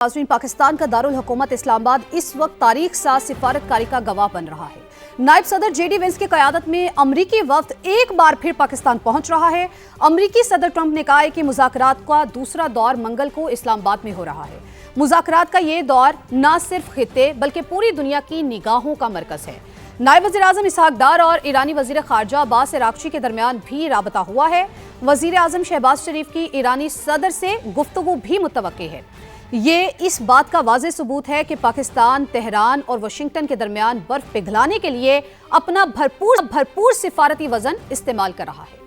पाकिस्तान का दारुल हुकूमत इस्लामाबाद इस वक्त तारीख साज सिफारतकारी का गवाह बन रहा है। नायब सदर जेडी वेंस की क़यादत में अमरीकी वफ्द एक बार फिर पाकिस्तान पहुंच रहा है। अमरीकी सदर ट्रंप ने कहा है कि मुज़ाकरात का दूसरा दौर मंगल को इस्लामाबाद में हो रहा है। मुज़ाकरात का ये दौर न सिर्फ खित्ते बल्कि पूरी दुनिया की निगाहों का मरकज है। नायब वज़ीर आज़म इसहाक डार और ईरानी वज़ीर ख़ारजा अब्बास अराग़ची के दरमियान भी राबता हुआ है। वज़ीर आज़म शहबाज शरीफ की ईरानी सदर से गुफ्तगू भी मुतवक्की है। ये इस बात का वाज़ेह सबूत है कि पाकिस्तान तेहरान और वाशिंगटन के दरमियान बर्फ पिघलाने के लिए अपना भरपूर सिफारती वजन इस्तेमाल कर रहा है।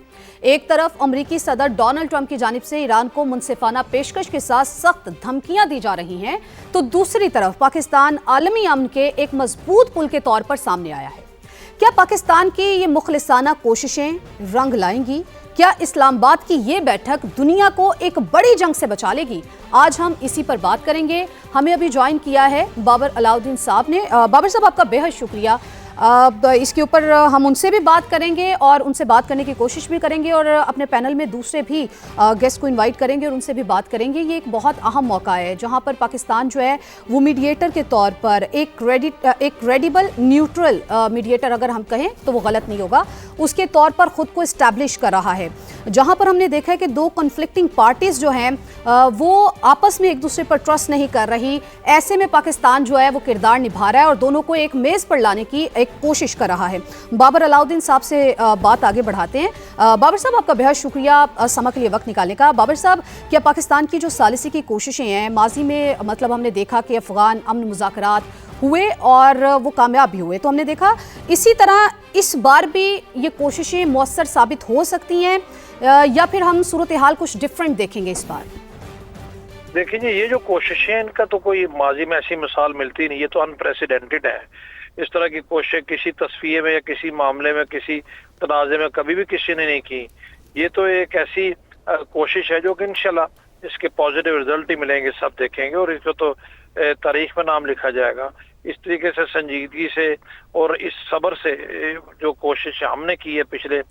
एक तरफ अमरीकी सदर डोनाल्ड ट्रंप की जानिब से ईरान को मुनसिफाना पेशकश के साथ सख्त धमकियां दी जा रही हैं, तो दूसरी तरफ पाकिस्तान आलमी अमन के एक मजबूत पुल के तौर पर सामने आया है। क्या पाकिस्तान की ये मुखलिसाना कोशिशें रंग लाएंगी? क्या इस्लामाबाद की ये बैठक दुनिया को एक बड़ी जंग से बचा लेगी? आज हम इसी पर बात करेंगे। हमें अभी ज्वाइन किया है बाबर अलाउद्दीन साहब ने। बाबर साहब, आपका बेहद शुक्रिया। इसके ऊपर हम उनसे भी बात करेंगे और उनसे बात करने की कोशिश भी करेंगे और अपने पैनल में दूसरे भी गेस्ट को इनवाइट करेंगे और उनसे भी बात करेंगे। ये एक बहुत अहम मौका है जहां पर पाकिस्तान जो है वो मीडिएटर के तौर पर एक क्रेडिबल न्यूट्रल मीडिएटर, अगर हम कहें तो वो गलत नहीं होगा, उसके तौर पर खुद को इस्टेब्लिश कर रहा है। जहां पर हमने देखा है कि दो कॉन्फ्लिक्टिंग पार्टीज जो हैं वो आपस में एक दूसरे पर ट्रस्ट नहीं कर रही। ऐसे में पाकिस्तान जो है वो किरदार निभा रहा है और दोनों को एक मेज़ पर लाने की एक कोशिश कर रहा है। बाबर अलाउद्दीन साहब से बात आगे बढ़ाते हैं। बाबर साहब, आपका बेहद शुक्रिया समा के लिए वक्त निकालने का। बाबर साहब, क्या पाकिस्तान की जो सालिसी की कोशिशें हैं माजी में, मतलब हमने देखा कि अफगान अमन मुज़ाकरात हुए और वो कामयाब भी हुए, तो हमने देखा इसी तरह इस बार भी ये कोशिशें मौसर साबित हो सकती हैं या फिर हम सूरत हाल कुछ डिफरेंट देखेंगे इस बार? देखिए जी, ये जो कोशिशें, इनका तो कोई माजी में ऐसी मिसाल मिलती नहीं, ये तो अनप्रेसिडेंटेड है। इस तरह की कोशिशें किसी तस्फिये में या किसी मामले में, किसी तनाज़े में कभी भी किसी ने नहीं की। ये तो एक ऐसी कोशिश है जो कि इंशाल्लाह इसके पॉजिटिव रिजल्ट ही मिलेंगे, सब देखेंगे और इसको तो तारीख में नाम लिखा जाएगा। इस तरीके से संजीदगी से और इस सब्र से जो कोशिश हमने की है पिछले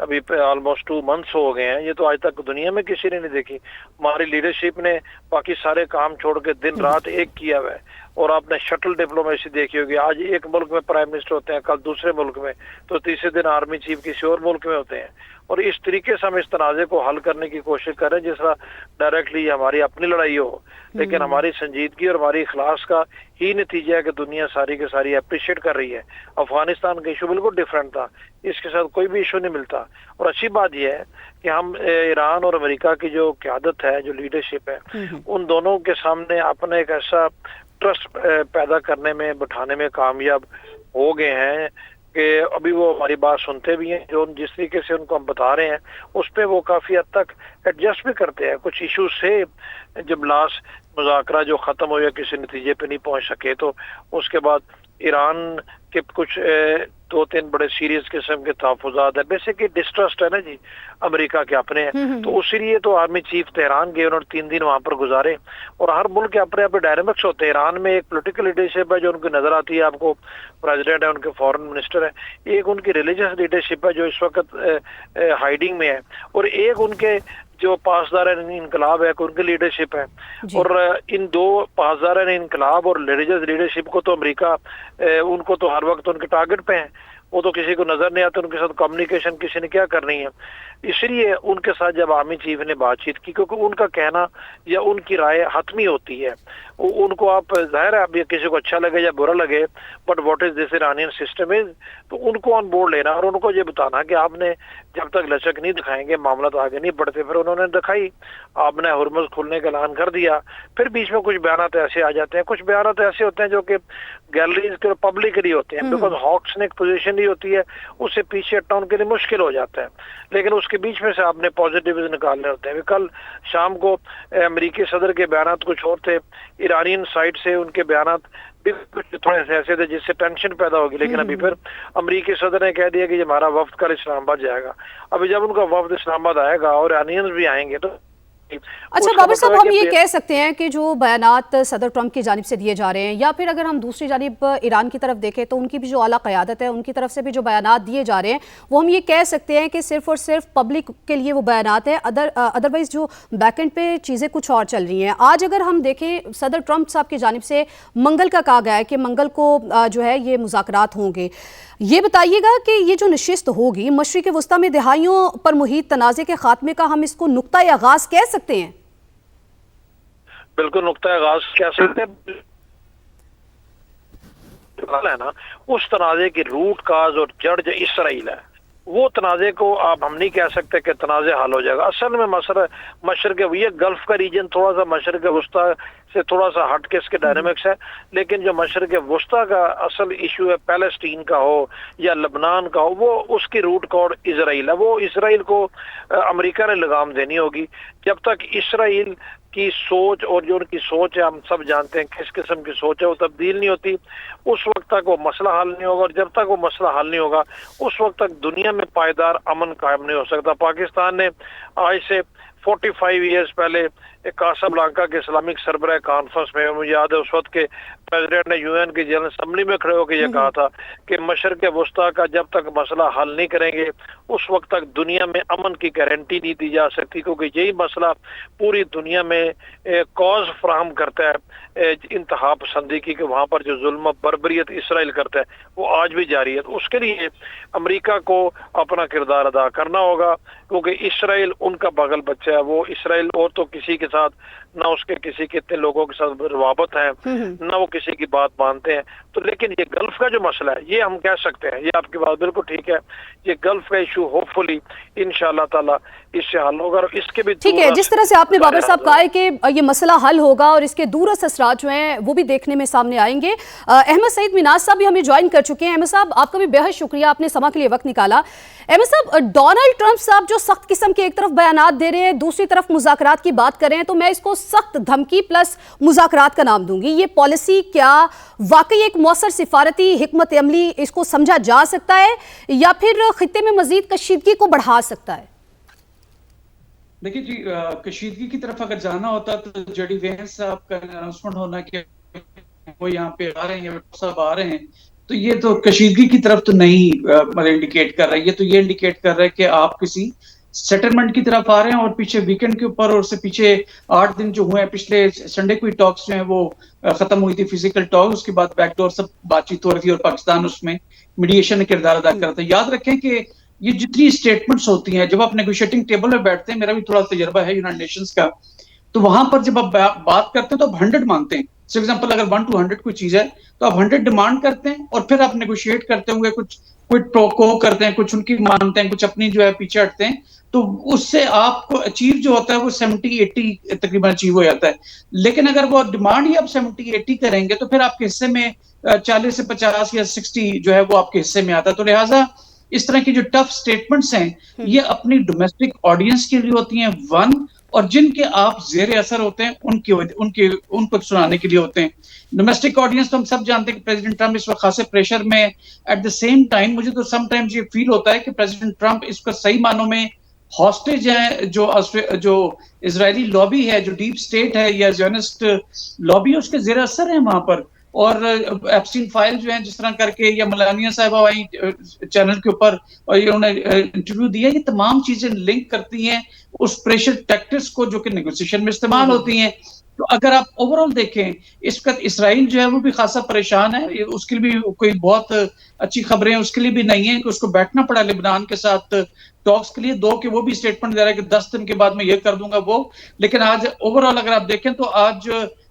अभी ऑलमोस्ट 2 मंथ्स हो गए हैं, ये तो आज तक दुनिया में किसी ने नहीं देखी। हमारी लीडरशिप ने बाकी सारे काम छोड़ के दिन रात एक किया हुआ है। और आपने शटल डिप्लोमेसी देखी होगी, आज एक मुल्क में प्राइम मिनिस्टर होते हैं, कल दूसरे मुल्क में, तो तीसरे दिन आर्मी चीफ किसी और मुल्क में होते हैं। और इस तरीके से हम इस तनाज़े को हल करने की कोशिश कर रहे हैं जिस तरह डायरेक्टली हमारी अपनी लड़ाई हो, लेकिन हमारी संजीदगी और हमारी इखलास का ही नतीजा है कि दुनिया सारी के सारी अप्रिशिएट कर रही है। अफगानिस्तान का इशू बिल्कुल डिफरेंट था, इसके साथ कोई भी इशू नहीं मिलता। और अच्छी बात यह है कि हम ईरान और अमेरिका की जो क़यादत है, जो लीडरशिप है, उन दोनों के सामने अपने एक ऐसा ट्रस्ट पैदा करने में, बिठाने में कामयाब हो गए हैं कि अभी वो हमारी बात सुनते भी हैं। जो जिस तरीके से उनको हम बता रहे हैं उस पर वो काफ़ी हद तक एडजस्ट भी करते हैं। कुछ इशू से जब लास्ट मुज़ाकरा जो ख़त्म हो या किसी नतीजे पे नहीं पहुंच सके, तो उसके बाद ईरान के कुछ 2-3 बड़े सीरियस किस्म के तहफ़्फ़ुज़ात है। बेसिकली डिस्ट्रस्ट है ना जी, अमेरिका के अपने हैं, तो उसी लिए तो आर्मी चीफ तेहरान गए, उन्होंने 3 दिन वहाँ पर गुजारे। और हर मुल्क के अपने अपने डायनामिक्स होते हैं। ईरान में एक पॉलिटिकल लीडरशिप है जो उनको नजर आती है, आपको प्रेसिडेंट है, उनके फॉरेन मिनिस्टर है। एक उनकी रिलीजियस लीडरशिप है जो इस वक्त हाइडिंग में है, और एक उनके जो पासदार इनकलाब है उनकी लीडरशिप है। और इन दो पासदार इनकलाब और रिलीजियस लीडरशिप को तो अमेरिका उनको तो हर वक्त उनके टारगेट पे है, वो तो किसी को नजर नहीं आता उनके साथ कम्युनिकेशन किसी ने क्या करनी है। इसलिए उनके साथ जब आर्मी चीफ ने बातचीत की, क्योंकि उनका कहना या उनकी राय हतमी होती है, उनको आप जाहिर है, अब ये किसी को अच्छा लगे या बुरा लगे, but what is this Iranian system is, तो उनको ऑन बोर्ड लेना और उनको ये बताना कि आपने जब तक लचक नहीं दिखाएंगे मामला तो आगे नहीं बढ़ते। फिर उन्होंने दिखाई, आपने हुर्मुज़ खुलने का ऐलान कर दिया, फिर बीच में कुछ बयान ऐसे आ जाते हैं, कुछ बयान ऐसे होते हैं जो कि गैलरीज के पब्लिकली होते हैं, बिकॉज हॉक्स ने एक पोजीशन ली होती है, उससे पीछे हटना उनके लिए मुश्किल हो जाता है। लेकिन उसके बीच में से आपने पॉजिटिव निकालने होते हैं। कल शाम को अमेरिकी सदर के बयान कुछ और थे, ईरानियन साइड से उनके बयान भी कुछ थोड़े से ऐसे थे जिससे टेंशन पैदा होगी। लेकिन अभी फिर अमेरिकी सदर ने कह दिया कि हमारा वफ्द कल इस्लामाबाद जाएगा। अभी जब उनका वफ्द इस्लामाबाद आएगा और ईरानियंस भी आएंगे, तो अच्छा बाबर साहब, हम ये कह सकते हैं कि जो बयानात सदर ट्रंप की जानिब से दिए जा रहे हैं, या फिर अगर हम दूसरी जानिब ईरान की तरफ देखें तो उनकी भी जो आला क़यादत है उनकी तरफ से भी जो बयानात दिए जा रहे हैं वो हम ये कह सकते हैं कि सिर्फ और सिर्फ पब्लिक के लिए वो बयानात है, अदरवाइज जो बैकएंड पे चीज़ें कुछ और चल रही हैं। आज अगर हम देखें सदर ट्रंप साहब की जानिब से मंगल का कहा गया है कि मंगल को जो है ये मुज़ाकरात होंगे। ये बताइएगा कि ये जो नशिस्त होगी मशरिक़ वस्ता में दहाइयों पर मुहीत तनाज़े के खात्मे का हम इसको नुक्ता आगाज़ कह सकते हैं? बिल्कुल नुक्ता आगाज़ कह सकते हैं है ना। उस तनाज़े की रूट काज और जड़ जो इसराइल है, वो तनाज़े को आप हम नहीं कह सकते कि तनाज़े हल हो जाएगा। असल में मसला मशरक़ ये गल्फ का रीजन थोड़ा सा मशरक़ वस्ता से थोड़ा सा हट के इसके डायनामिक्स है, लेकिन जो मशरक़ वस्ता का असल इशू है पैलेस्टीन का हो या लबनान का हो, वो उसकी रूट कॉड इसराइल है। वो इसराइल को अमेरिका ने लगाम देनी होगी। जब तक इसराइल की सोच और जो उनकी सोच है, हम सब जानते हैं किस किस्म की सोच है, वो तब्दील नहीं होती, उस वक्त तक वो मसला हल नहीं होगा। और जब तक वो मसला हल नहीं होगा उस वक्त तक दुनिया में पायदार अमन कायम नहीं हो सकता। पाकिस्तान ने आज से 45 ईयर्स पहले कासाब्लांका के इस्लामिक सरबराह कॉन्फ्रेंस में, मुझे याद है उस वक्त के प्रेसिडेंट ने यूएन की जनरल असेंबली में खड़े होकर यह कहा था कि मशरक़ वस्ता का जब तक मसला हल नहीं करेंगे उस वक्त तक दुनिया में अमन की गारंटी नहीं दी जा सकती, क्योंकि यही मसला पूरी दुनिया में कॉज फराहम करता है इंतहा पसंदी की, कि वहाँ पर जो जुल्म बर्बरियत इसराइल करता है वो आज भी जारी है। तो उसके लिए अमेरिका को अपना किरदार अदा करना होगा, क्योंकि इसराइल उनका बगल बच्चा है। वो इसराइल और तो किसी के साथ ना उसके किसी के इतने लोगों के साथ रवाबत है, ना वो किसी की बात मानते हैं। तो लेकिन ये गल्फ का जो मसला है ये हम कह सकते हैं, ये आपकी बात बिल्कुल ठीक है, ये गल्फ का इशू होपफुली इंशाअल्लाह ताला इससे हल होगा। और इसके भी ठीक है, जिस तरह से आपने बाबर साहब कहा है कि ये मसला हल होगा और इसके दूरस्थ असरात जो हैं वो भी देखने में सामने आएंगे। अहमद सईद मिनाज साहब भी हमें ज्वाइन कर चुके हैं। अहमद साहब, आपका भी बेहद शुक्रिया, आपने समा के लिए वक्त निकाला। अहमद साहब, डोनाल्ड ट्रंप साहब जो सख्त किस्म के एक तरफ बयानात दे रहे हैं, दूसरी तरफ मुज़ाकरात की बात कर रहे हैं, तो मैं इसको सख्त धमकी प्लस मुज़ाकरात का नाम दूंगी। ये पॉलिसी क्या वाकई एक मौसर सिफारती हिकमत अमली इसको समझा जा सकता है या फिर खित्ते में मजीद कशीदगी को बढ़ा सकता है? देखिए जी, कशीदगी की तरफ अगर जाना होता तो जेडी वेंस साहब का अनाउंसमेंट होना कि वो यहाँ पे आ रहे हैं, सब आ रहे हैं, तो ये तो कशीदगी की तरफ तो नहीं मतलब इंडिकेट कर रहा है। ये तो ये इंडिकेट कर रहा है कि आप किसी सेटलमेंट की तरफ आ रहे हैं। और पीछे वीकेंड के ऊपर और उससे पीछे 8 दिन जो हुए हैं, पिछले संडे को टॉक्स जो है वो खत्म हुई थी, फिजिकल टॉक, उसके बाद बैकडोर सब बातचीत हो रही थी और पाकिस्तान उसमें मीडिएशन का किरदार अदा करता है। याद रखें कि ये जितनी स्टेटमेंट्स होती हैं, जब आप नेगोशिएटिंग टेबल में बैठते हैं, मेरा भी थोड़ा तजर्बा है यूनाइटेड नेशंस का, तो वहां पर जब आप बात करते हैं तो आप 100 मांगते हैं। फॉर एग्जांपल अगर 1 to 100 कोई चीज है तो आप 100 डिमांड करते हैं और फिर आप नेगोशिएट करते होंगे, कुछ प्रोको करते हैं, कुछ उनकी मानते हैं, कुछ अपनी जो है पीछे हटते हैं, तो उससे आपको अचीव जो होता है वो 70-80 तकरीबन अचीव हो जाता है। लेकिन अगर वो डिमांड ही आप 70-80 करेंगे तो फिर आपके हिस्से में 40 से 50 या 60 जो है वो आपके हिस्से में आता है। तो लिहाजा इस तरह की जो टफ स्टेटमेंट्स हैं ये अपनी डोमेस्टिक ऑडियंस के लिए होती हैं, वन, और जिनके आप जेर असर होते हैं उनको सुनाने के लिए होते हैं। डोमेस्टिक ऑडियंस तो हम सब जानते हैं कि प्रेसिडेंट ट्रंप इस वक्त खासे प्रेशर में। एट द सेम टाइम मुझे तो समटाइम्स ये फील होता है कि प्रेसिडेंट ट्रंप इसका सही मानों में हॉस्टेज है, जो इजरायली लॉबी है, जो डीप स्टेट है या ज़ियोनिस्ट लॉबी है, उसके जेर असर है वहां पर। और एप्स्टीन फाइल जो है जिस तरह करके, या मलानिया साहिबा आई चैनल के ऊपर और ये उन्होंने इंटरव्यू दिया, ये तमाम चीजें लिंक करती हैं उस प्रेशर टैक्टिक्स को जो कि नेगोशिएशन में इस्तेमाल होती हैं। तो अगर आप ओवरऑल देखें इस वक्त इसराइल जो है वो भी खासा परेशान है। उसके लिए भी कोई बहुत अच्छी खबरें उसके लिए भी नहीं है कि उसको बैठना पड़ा लेबनान के साथ टॉक्स के लिए, दो कि वो भी स्टेटमेंट दे रहा है कि 10 दिन के बाद मैं ये कर दूंगा वो। लेकिन आज ओवरऑल अगर आप देखें तो आज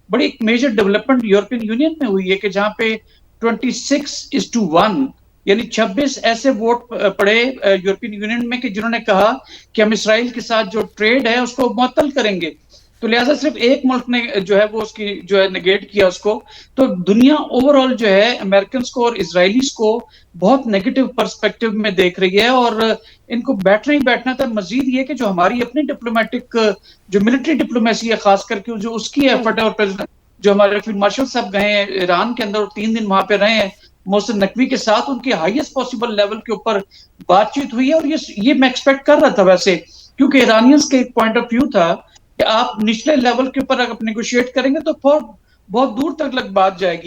बड़ी एक मेजर डेवलपमेंट यूरोपियन यूनियन में हुई है कि जहां पे 26:1 यानी 26 ऐसे वोट पड़े यूरोपियन यूनियन में कि जिन्होंने कहा कि हम इसराइल के साथ जो ट्रेड है उसको मुअत्तल करेंगे। तो लिहाजा सिर्फ एक मुल्क ने जो है वो उसकी जो है नेगेट किया उसको। तो दुनिया ओवरऑल जो है अमेरिकन को और इजरायलीज को बहुत नेगेटिव पर्सपेक्टिव में देख रही है। और इनको बैठना ही बैठना था। मजीद ये कि जो हमारी अपनी डिप्लोमेटिक जो मिलिट्री डिप्लोमेसी है, खास करके जो उसकी एफर्ट है, और प्रेसिडेंट जो हमारे फील्ड मार्शल साहब गए हैं ईरान के अंदर और 3 दिन वहां पे रहे हैं मोहसिन नकवी के साथ, उनके हाईएस्ट पॉसिबल लेवल के ऊपर बातचीत हुई है। और ये मैं एक्सपेक्ट कर रहा था वैसे, क्योंकि ईरानियंस के एक पॉइंट ऑफ व्यू था कि आप निचले लेवल के ऊपर अगर नेगोशिएट करेंगे तो बहुत बहुत दूर तक बात जाएगी।